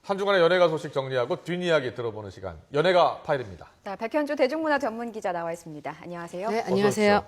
한 주간의 연예가 소식 정리하고 뒷이야기 들어보는 시간, 연예가 파일입니다. 자, 백현주 대중문화 전문 기자 나와 있습니다. 안녕하세요. 네, 안녕하세요.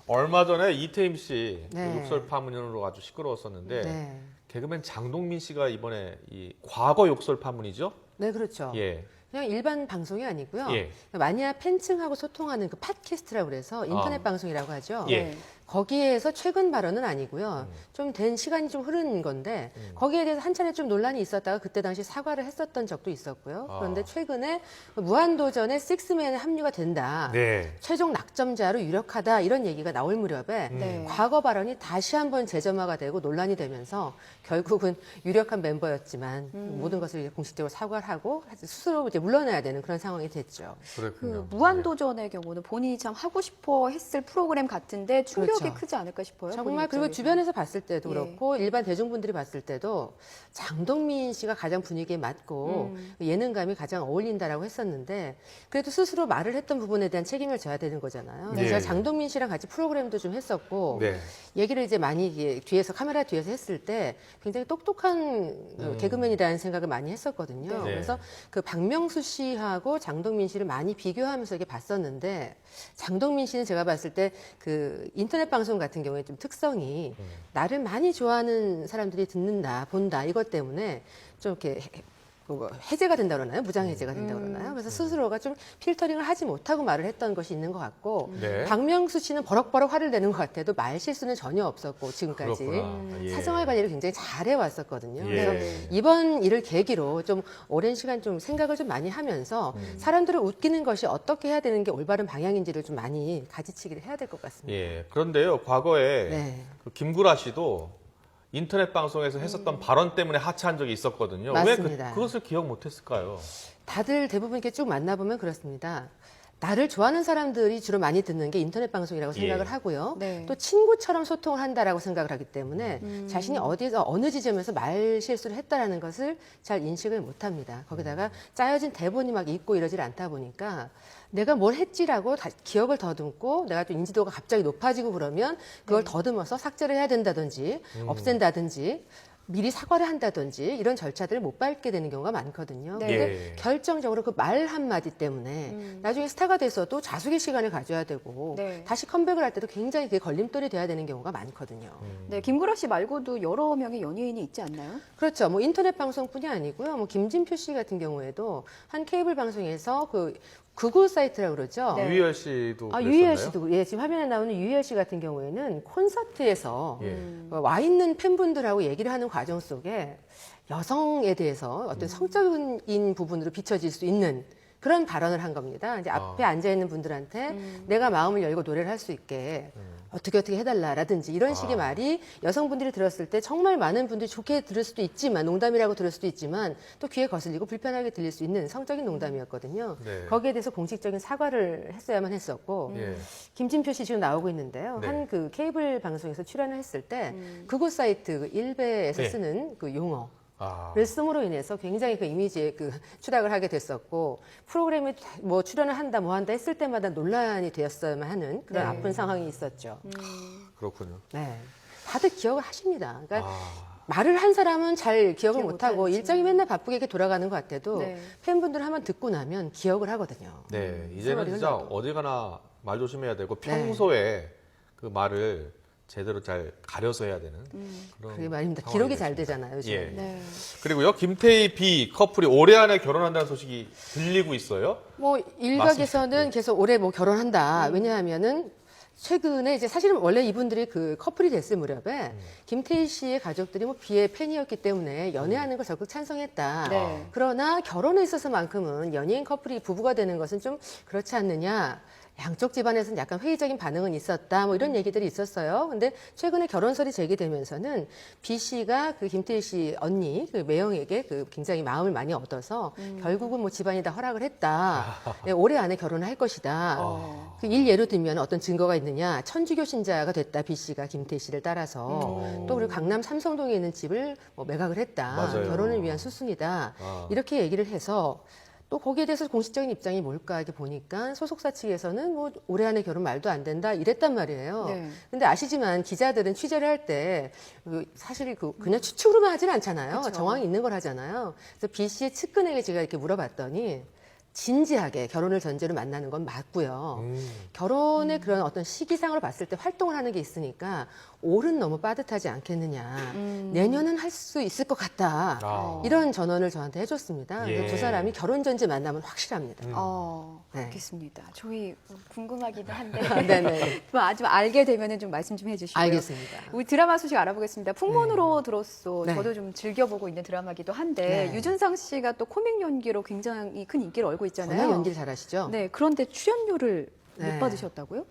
얼마 전에 이태임 씨 네. 욕설 파문으로 아주 시끄러웠었는데 네. 개그맨 장동민 씨가 이번에 이 과거 욕설 파문이죠? 네, 그렇죠. 예. 그냥 일반 방송이 아니고요. 예. 마니아 팬층하고 소통하는 그 팟캐스트라고 그래서 인터넷 방송이라고 하죠. 예. 네. 거기에서 최근 발언은 아니고요. 좀 된 시간이 좀 흐른 건데 거기에 대해서 한 차례 좀 논란이 있었다가 그때 당시 사과를 했었던 적도 있었고요. 그런데 최근에 무한도전에 식스맨에 합류가 된다. 네. 최종 낙점자로 유력하다 이런 얘기가 나올 무렵에 네. 과거 발언이 다시 한번 재점화가 되고 논란이 되면서 결국은 유력한 멤버였지만 모든 것을 이제 공식적으로 사과를 하고 스스로 이제 물러나야 되는 그런 상황이 됐죠. 그렇군요. 그 무한도전의 경우는 본인이 참 하고 싶어 했을 프로그램 같은데 충격이 그렇죠. 크지 않을까 싶어요. 정말 본인 그리고 입장에서. 주변에서 봤을 때도 예. 그렇고 일반 대중분들이 봤을 때도 장동민 씨가 가장 분위기에 맞고 예능감이 가장 어울린다라고 했었는데 그래도 스스로 말을 했던 부분에 대한 책임을 져야 되는 거잖아요. 네. 제가 장동민 씨랑 같이 프로그램도 좀 했었고 네. 얘기를 이제 많이 이게 뒤에서 카메라 뒤에서 했을 때 굉장히 똑똑한 개그맨이라는 생각을 많이 했었거든요. 네. 그래서 그 박명수 씨하고 장동민 씨를 많이 비교하면서 이렇게 봤었는데 장동민 씨는 제가 봤을 때 그 인터넷 방송 같은 경우에 좀 특성이 나를 많이 좋아하는 사람들이 듣는다, 본다 이것 때문에 좀 이렇게 해제가 된다 그러나요? 무장 해제가 된다 그러나요? 그래서 스스로가 좀 필터링을 하지 못하고 말을 했던 것이 있는 것 같고 네. 박명수 씨는 버럭버럭 화를 내는 것 같아도 말 실수는 전혀 없었고 지금까지 그렇구나. 예. 사생활 관리를 굉장히 잘해 왔었거든요. 예. 그래서 이번 일을 계기로 좀 오랜 시간 좀 생각을 좀 많이 하면서 사람들을 웃기는 것이 어떻게 해야 되는 게 올바른 방향인지를 좀 많이 가지치기를 해야 될 것 같습니다. 예. 그런데요, 과거에 네. 그 김구라 씨도 인터넷 방송에서 했었던 발언 때문에 하차한 적이 있었거든요. 맞습니다. 왜 그것을 기억 못했을까요? 다들 대부분 이렇게 쭉 만나보면 그렇습니다. 나를 좋아하는 사람들이 주로 많이 듣는 게 인터넷 방송이라고 생각을 예. 하고요. 네. 또 친구처럼 소통을 한다라고 생각을 하기 때문에 자신이 어디서 어느 지점에서 말 실수를 했다라는 것을 잘 인식을 못합니다. 거기다가 짜여진 대본이 막 있고 이러질 않다 보니까 내가 뭘 했지라고 기억을 더듬고 내가 또 인지도가 갑자기 높아지고 그러면 그걸 더듬어서 삭제를 해야 된다든지 없앤다든지 미리 사과를 한다든지 이런 절차들을 못 밟게 되는 경우가 많거든요. 네. 근데 예. 결정적으로 그 말 한마디 때문에 나중에 스타가 돼서도 자숙의 시간을 가져야 되고 네. 다시 컴백을 할 때도 굉장히 그게 걸림돌이 돼야 되는 경우가 많거든요. 네, 김구라 씨 말고도 여러 명의 연예인이 있지 않나요? 그렇죠. 뭐 인터넷 방송뿐이 아니고요. 뭐 김진표 씨 같은 경우에도 한 케이블 방송에서 그 구글 사이트라고 그러죠. 네. 유희열 씨도 유희열 그랬었나요? 씨도 예, 지금 화면에 나오는 유희열 씨 같은 경우에는 콘서트에서 예. 와 있는 팬분들하고 얘기를 하는 과정 속에 여성에 대해서 어떤 성적인 부분으로 비춰질 수 있는 그런 발언을 한 겁니다. 이제 앞에 앉아 있는 분들한테 내가 마음을 열고 노래를 할 수 있게 어떻게 해달라라든지 이런 식의 말이 여성분들이 들었을 때 정말 많은 분들이 좋게 들을 수도 있지만 농담이라고 들을 수도 있지만 또 귀에 거슬리고 불편하게 들릴 수 있는 성적인 농담이었거든요. 네. 거기에 대해서 공식적인 사과를 했어야만 했었고 예. 김진표 씨 지금 나오고 있는데요. 네. 한 그 케이블 방송에서 출연을 했을 때 그곳 사이트 그 일베에서 네. 쓰는 그 용어 아. 를 씀으로 인해서 굉장히 그 이미지에 그 추락을 하게 됐었고 프로그램에 뭐 출연을 한다 뭐 한다 했을 때마다 논란이 되었어야만 하는 그런 네. 아픈 상황이 있었죠. 그렇군요. 네. 다들 기억을 하십니다. 그러니까 아. 말을 한 사람은 잘 기억을 기억 못하고 못하지만. 일정이 맨날 바쁘게 이렇게 돌아가는 것 같아도 네. 팬분들 한번 듣고 나면 기억을 하거든요. 네, 이제는 세월이 진짜 흘러도. 어디 가나 말 조심해야 되고 네. 평소에 그 말을 제대로 잘 가려서 해야 되는 그런 그게 말입니다. 상황이 기록이 잘 됐습니다. 되잖아요. 요즘. 예. 네. 그리고요, 김태희 B 커플이 올해 안에 결혼한다는 소식이 들리고 있어요. 뭐 일각에서는 맞습니다. 계속 올해 뭐 결혼한다. 왜냐하면은 최근에 이제 사실은 원래 이분들이 그 커플이 됐을 무렵에 김태희 씨의 가족들이 뭐 비의 팬이었기 때문에 연애하는 걸 적극 찬성했다. 네. 그러나 결혼에 있어서만큼은 연예인 커플이 부부가 되는 것은 좀 그렇지 않느냐. 양쪽 집안에서는 약간 회의적인 반응은 있었다. 뭐 이런 얘기들이 있었어요. 근데 최근에 결혼설이 제기되면서는 B 씨가 그 김태희 씨 언니 그 매형에게 그 굉장히 마음을 많이 얻어서 결국은 뭐 집안이 다 허락을 했다. 네, 올해 안에 결혼을 할 것이다. 그 일 예로 들면 어떤 증거가 있느냐. 천주교 신자가 됐다. B 씨가 김태희 씨를 따라서 또 그리고 강남 삼성동에 있는 집을 뭐 매각을 했다. 맞아요. 결혼을 위한 수순이다. 아. 이렇게 얘기를 해서 또 거기에 대해서 공식적인 입장이 뭘까 이렇게 보니까 소속사 측에서는 뭐 올해 안에 결혼 말도 안 된다 이랬단 말이에요. 네. 근데 아시지만 기자들은 취재를 할 때 사실 그냥 추측으로만 하진 않잖아요. 그쵸. 정황이 있는 걸 하잖아요. 그래서 B 씨의 측근에게 제가 이렇게 물어봤더니 진지하게 결혼을 전제로 만나는 건 맞고요. 결혼의 그런 어떤 시기상으로 봤을 때 활동을 하는 게 있으니까 올은 너무 빠듯하지 않겠느냐. 내년은 할 수 있을 것 같다. 아. 이런 전언을 저한테 해줬습니다. 예. 그래서 두 사람이 결혼 전제 만나면 확실합니다. 네. 알겠습니다. 저희 궁금하기도 한데 네네. 좀 알게 되면 좀 말씀 좀 해주시고요. 알겠습니다. 우리 드라마 소식 알아보겠습니다. 풍문으로 들었소. 네. 저도 좀 즐겨보고 있는 드라마기도 한데 네. 유준상 씨가 또 코믹 연기로 굉장히 큰 인기를 얻고 있잖아요. 워낙 연기를 잘하시죠? 네, 그런데 출연료를 네. 못 받으셨다고요?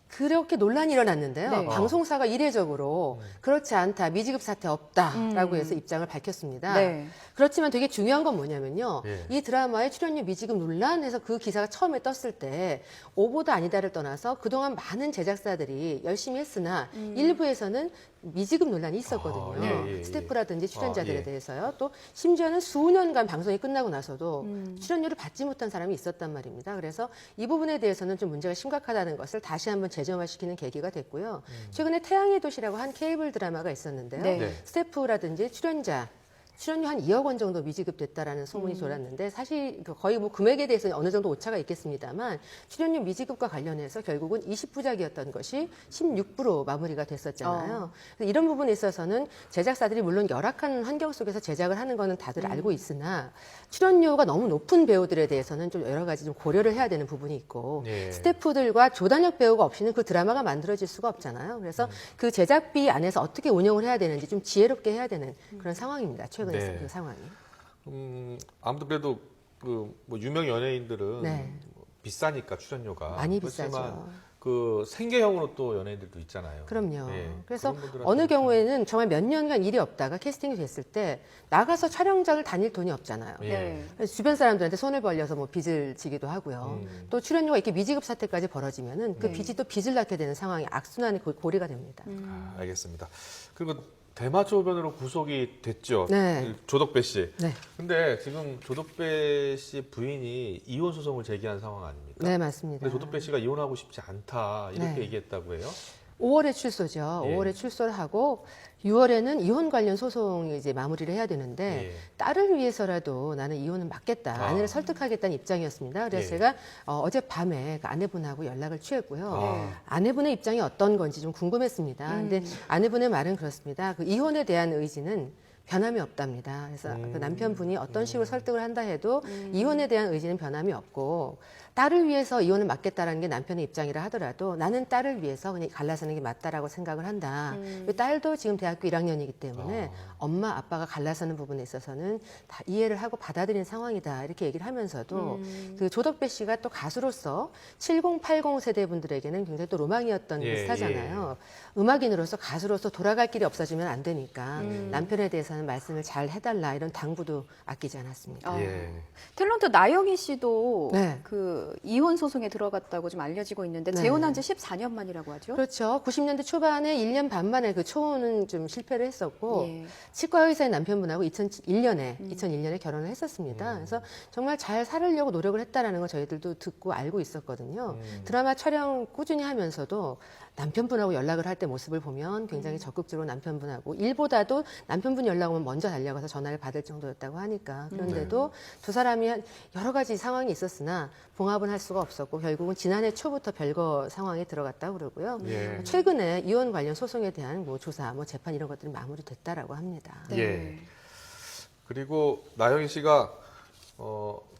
그렇게 논란이 일어났는데요. 네. 방송사가 이례적으로 그렇지 않다, 미지급 사태 없다라고 해서 입장을 밝혔습니다. 네. 그렇지만 되게 중요한 건 뭐냐면요. 예. 이 드라마의 출연료 미지급 논란에서 그 기사가 처음에 떴을 때 오보다 아니다를 떠나서 그동안 많은 제작사들이 열심히 했으나 일부에서는 미지급 논란이 있었거든요. 아, 예. 스태프라든지 출연자들에 예. 대해서요. 또 심지어는 수년간 방송이 끝나고 나서도 출연료를 받지 못한 사람이 있었단 말입니다. 그래서 이 부분에 대해서는 좀 문제가 심각하다는 것을 다시 한번 재점화시키는 계기가 됐고요. 최근에 태양의 도시라고 한 케이블 드라마가 있었는데요. 네. 네. 스태프라든지 출연료 한 2억 원 정도 미지급됐다라는 소문이 돌았는데 사실 거의 뭐 금액에 대해서는 어느 정도 오차가 있겠습니다만 출연료 미지급과 관련해서 결국은 20부작이었던 것이 16부로 마무리가 됐었잖아요. 그래서 이런 부분에 있어서는 제작사들이 물론 열악한 환경 속에서 제작을 하는 거는 다들 알고 있으나 출연료가 너무 높은 배우들에 대해서는 좀 여러 가지 좀 고려를 해야 되는 부분이 있고 예. 스태프들과 조단역 배우가 없이는 그 드라마가 만들어질 수가 없잖아요. 그래서 그 제작비 안에서 어떻게 운영을 해야 되는지 좀 지혜롭게 해야 되는 그런 상황입니다. 최근에 네. 그 상황이. 아무튼 그래도 뭐 유명 연예인들은 네. 뭐 비싸니까 출연료가 많이 그렇지만 비싸죠. 그 생계형으로 또 연예인들도 있잖아요. 그럼요. 예. 그래서 그런 분들한테는 어느 참- 경우에는 정말 몇 년간 일이 없다가 캐스팅이 됐을 때 나가서 촬영장을 다닐 돈이 없잖아요. 예. 네. 그래서 주변 사람들한테 손을 벌려서 뭐 빚을 지기도 하고요. 또 출연료가 이렇게 미지급 사태까지 벌어지면은 그 네. 빚이 또 빚을 낳게 되는 상황이 악순환의 고리가 됩니다. 아, 알겠습니다. 그리고 대마초변으로 구속이 됐죠. 네. 조덕배 씨. 네. 근데 지금 조덕배 씨 부인이 이혼 소송을 제기한 상황 아닙니까? 네, 맞습니다. 근데 조덕배 씨가 이혼하고 싶지 않다 이렇게 네. 얘기했다고 해요. 5월에 출소죠. 예. 5월에 출소를 하고 6월에는 이혼 관련 소송이 이제 마무리를 해야 되는데 예. 딸을 위해서라도 나는 이혼은 막겠다. 아. 아내를 설득하겠다는 입장이었습니다. 그래서 예. 제가 어젯밤에 그 아내분하고 연락을 취했고요. 아. 아내분의 입장이 어떤 건지 좀 궁금했습니다. 근데 아내분의 말은 그렇습니다. 그 이혼에 대한 의지는 변함이 없답니다. 그래서 그 남편분이 어떤 식으로 설득을 한다 해도 이혼에 대한 의지는 변함이 없고 딸을 위해서 이혼을 막겠다라는 게 남편의 입장이라 하더라도 나는 딸을 위해서 그냥 갈라서는 게 맞다라고 생각을 한다. 딸도 지금 대학교 1학년이기 때문에 엄마 아빠가 갈라서는 부분에 있어서는 다 이해를 하고 받아들이는 상황이다. 이렇게 얘기를 하면서도 그 조덕배 씨가 또 가수로서 70, 80 세대 분들에게는 굉장히 또 로망이었던 예, 스타잖아요. 음악인으로서 가수로서 돌아갈 길이 없어지면 안 되니까 남편에 대해서는 말씀을 잘 해달라 이런 당부도 아끼지 않았습니다. 아, 예. 탤런트 나영희 씨도 네. 그 이혼 소송에 들어갔다고 좀 알려지고 있는데 네. 재혼한 지 14년 만이라고 하죠. 그렇죠. 90년대 초반에 1년 반 만에 그 초혼은 좀 실패를 했었고 예. 치과 의사의 남편분하고 2001년에 결혼을 했었습니다. 그래서 정말 잘 살으려고 노력을 했다라는 걸 저희들도 듣고 알고 있었거든요. 드라마 촬영 꾸준히 하면서도 남편분하고 연락을 할 때 모습을 보면 굉장히 적극적으로 남편분하고 일보다도 남편분 연락 오면 먼저 달려가서 전화를 받을 정도였다고 하니까 그런데도 두 사람이 여러 가지 상황이 있었으나 봉합은 할 수가 없었고 결국은 지난해 초부터 별거 상황에 들어갔다고 그러고요. 예. 최근에 이혼 관련 소송에 대한 뭐 조사, 뭐 재판 이런 것들이 마무리됐다라고 합니다. 네. 예. 그리고 나영희 씨가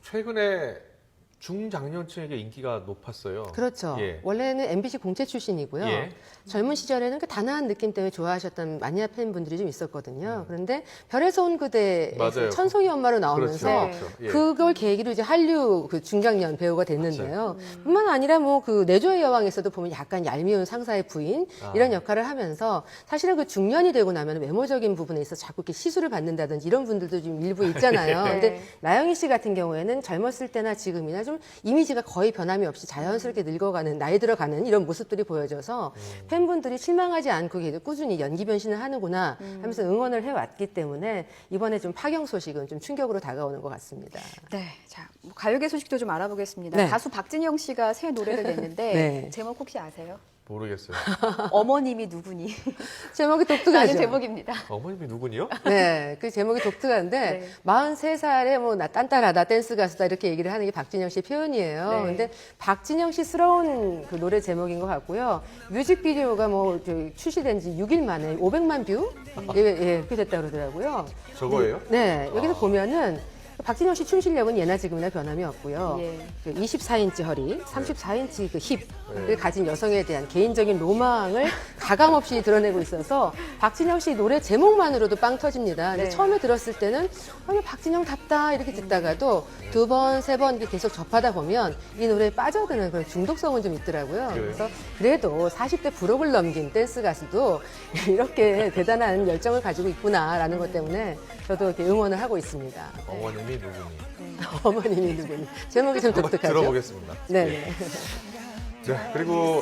최근에 중장년층에게 인기가 높았어요. 그렇죠. 예. 원래는 MBC 공채 출신이고요. 예. 젊은 시절에는 그 단아한 느낌 때문에 좋아하셨던 마니아 팬분들이 좀 있었거든요. 그런데 별에서 온 그대 맞아요. 천송이 엄마로 나오면서 그렇죠. 그렇죠. 예. 그걸 계기로 이제 한류 그 중장년 배우가 됐는데요. 뿐만 아니라 뭐 그 내조의 여왕에서도 보면 약간 얄미운 상사의 부인 이런 역할을 하면서 사실은 그 중년이 되고 나면 외모적인 부분에 있어 자꾸 이렇게 시술을 받는다든지 이런 분들도 좀 일부 있잖아요. 네. 근데 나영희 씨 같은 경우에는 젊었을 때나 지금이나 좀 좀 이미지가 거의 변함이 없이 자연스럽게 늙어가는, 나이 들어가는 이런 모습들이 보여져서 팬분들이 실망하지 않고 계속 꾸준히 연기 변신을 하는구나 하면서 응원을 해왔기 때문에 이번에 좀 파경 소식은 좀 충격으로 다가오는 것 같습니다. 네, 자 가요계 소식도 좀 알아보겠습니다. 네. 가수 박진영 씨가 새 노래를 냈는데 네. 제목 혹시 아세요? 모르겠어요. 어머님이 누구니? 제목이 라는 독특하죠. 제목입니다. 어머님이 누구니요? 네, 그 제목이 독특한데 네. 43살에 뭐 나 딴따라다 댄스 가수다 이렇게 얘기를 하는 게 박진영 씨의 표현이에요. 네. 근데 박진영 씨스러운 그 노래 제목인 것 같고요. 뮤직비디오가 뭐 출시된 지 6일 만에 500만 뷰? 예, 그렇게 됐다 그러더라고요. 저거예요? 네, 여기서 보면은 박진영 씨 춤 실력은 예나 지금이나 변함이 없고요. 예. 그 24인치 허리, 34인치 그 힙을 네. 가진 여성에 대한 개인적인 로망을 가감없이 드러내고 있어서 박진영 씨 노래 제목만으로도 빵 터집니다. 근데 네. 처음에 들었을 때는 아니 박진영답다 이렇게 듣다가도 두 번, 세 번 계속 접하다 보면 이 노래에 빠져드는 그런 중독성은 좀 있더라고요. 그래요? 그래서 그래도 40대 부록을 넘긴 댄스 가수도 이렇게 대단한 열정을 가지고 있구나라는 것 때문에 저도 이렇게 응원을 하고 있습니다. 어머님이 누구니? 어머님이 누구니? 제목이 좀 한번 독특하죠? 들어보겠습니다. 네. 네, 그리고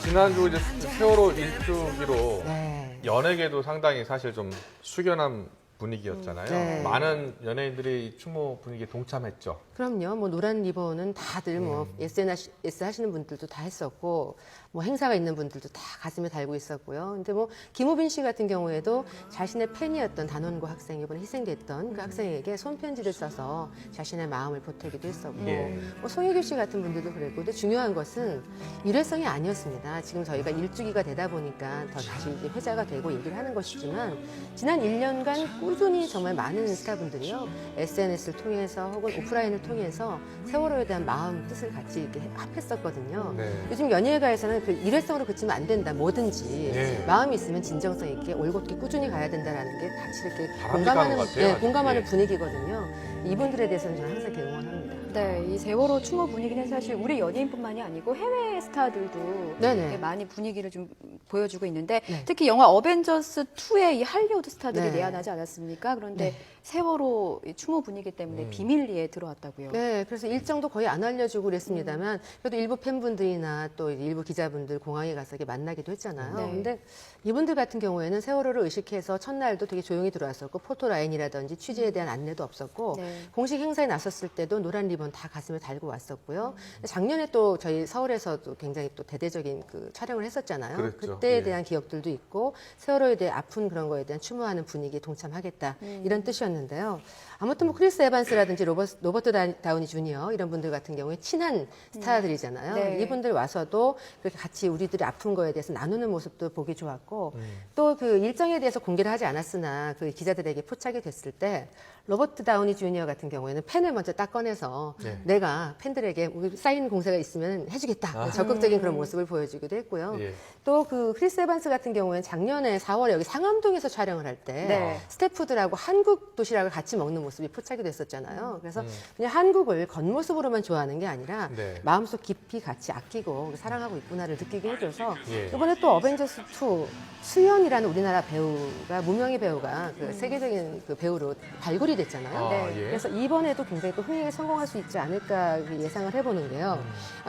지난주 이제 세월호 일주기로 네. 연예계도 상당히 사실 좀 숙연한 분위기였잖아요. 네. 많은 연예인들이 이 추모 분위기에 동참했죠. 그럼요. 뭐 노란 리본은 다들 뭐 SNS 하시는 분들도 다 했었고 뭐 행사가 있는 분들도 다 가슴에 달고 있었고요. 근데 뭐 김우빈 씨 같은 경우에도 자신의 팬이었던 단원고 학생이 이번에 희생됐던 그 학생에게 손편지를 써서 자신의 마음을 보태기도 했었고 예. 뭐 송혜교 씨 같은 분들도 그랬고 근데 중요한 것은 일회성이 아니었습니다. 지금 저희가 일주기가 되다 보니까 더 다시 이제 회자가 되고 얘기를 하는 것이지만 지난 1년간 꾸준히 정말 많은 스타분들이요. SNS를 통해서 혹은 오프라인을 통해서 세월호에 대한 마음, 뜻을 같이 이렇게 합했었거든요. 네. 요즘 연예가에서는 그 일회성으로 그치면 안 된다. 뭐든지 네. 마음이 있으면 진정성 있게 올곧게 꾸준히 가야 된다라는 게 같이 이렇게 바람직한 것 같아요, 아주. 공감하는 예. 분위기거든요. 이분들에 대해서는 저는 항상 응원합니다. 네, 이 세월호 추모 분위기는 사실 우리 연예인뿐만이 아니고 해외 스타들도 네네. 이렇게 많이 분위기를 좀 보여주고 있는데 네. 특히 영화 어벤져스 2의 이 할리우드 스타들이 네. 내한하지 않았습니까? 그런데 네. 세월호 이 추모 분위기 때문에 비밀리에 들어왔다고요. 네, 그래서 일정도 거의 안 알려주고 그랬습니다만 그래도 일부 팬분들이나 또 일부 기자분들 공항에 가서 이렇게 만나기도 했잖아요. 네. 근데 이분들 같은 경우에는 세월호를 의식해서 첫날도 되게 조용히 들어왔었고 포토라인이라든지 취재에 대한 안내도 없었고 네. 공식 행사에 나섰을 때도 노란 리본 다 가슴에 달고 왔었고요. 작년에 또 저희 서울에서도 굉장히 또 대대적인 그 촬영을 했었잖아요. 그랬죠. 그때에 예. 대한 기억들도 있고 세월호에 대해 아픈 그런 거에 대한 추모하는 분위기에 동참하겠다 이런 뜻이었는데요. 아무튼 뭐 크리스 에반스라든지 로버트 다우니 주니어 이런 분들 같은 경우에 친한 스타들이잖아요. 네. 이분들 와서도 그렇게 같이 우리들이 아픈 거에 대해서 나누는 모습도 보기 좋았고 또 그 일정에 대해서 공개를 하지 않았으나 그 기자들에게 포착이 됐을 때 로버트 다우니 주니어 같은 경우에는 펜을 먼저 딱 꺼내서 네. 내가 팬들에게 우리 사인 공세가 있으면 해주겠다. 적극적인 그런 모습을 보여주기도 했고요. 예. 또 그 크리스 에반스 같은 경우에는 작년에 4월에 여기 상암동에서 촬영을 할 때 네. 스태프들하고 한국 도시락을 같이 먹는 모습이 포착이 됐었잖아요. 그래서 그냥 한국을 겉모습으로만 좋아하는 게 아니라 네. 마음속 깊이 같이 아끼고 사랑하고 있구나를 느끼게 해줘서 예. 이번에 또 어벤져스 2 수연이라는 우리나라 배우가 무명의 배우가 그 세계적인 그 배우로 발굴이 됐잖아요. 아, 네. 예. 그래서 이번에도 굉장히 또 흥행에 성공할 수 있지 않을까 예상을 해보는 게요.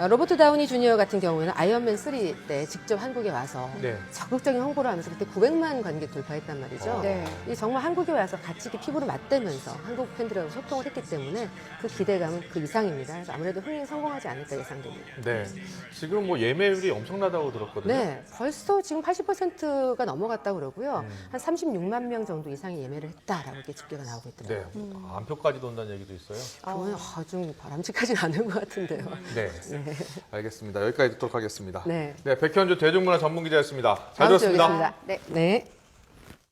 로버트 다우니 주니어 같은 경우에는 아이언맨 3 때 직접 한국에 와서 네. 적극적인 홍보를 하면서 그때 900만 관객 돌파했단 말이죠. 네. 이 정말 한국에 와서 같이 이렇게 피부를 맞대면서 한국 팬들하고 소통을 했기 때문에 그 기대감은 그 이상입니다. 그래서 아무래도 흥행 성공하지 않을까 예상됩니다. 네. 지금 뭐 예매율이 엄청나다고 들었거든요. 네, 벌써 지금 80%가 넘어갔다고 그러고요. 한 36만 명 정도 이상이 예매를 했다라고 이렇게 집계가 나오고 네. 있더라고요. 안표까지 온다는 얘기도 있어요. 그거는 좀 바람직하진 않은 것 같은데요. 네. 알겠습니다. 여기까지 듣도록 하겠습니다. 네. 네, 백현주 대중문화 전문기자였습니다. 잘 다음 주에 들었습니다. 뵙겠습니다. 네. 네.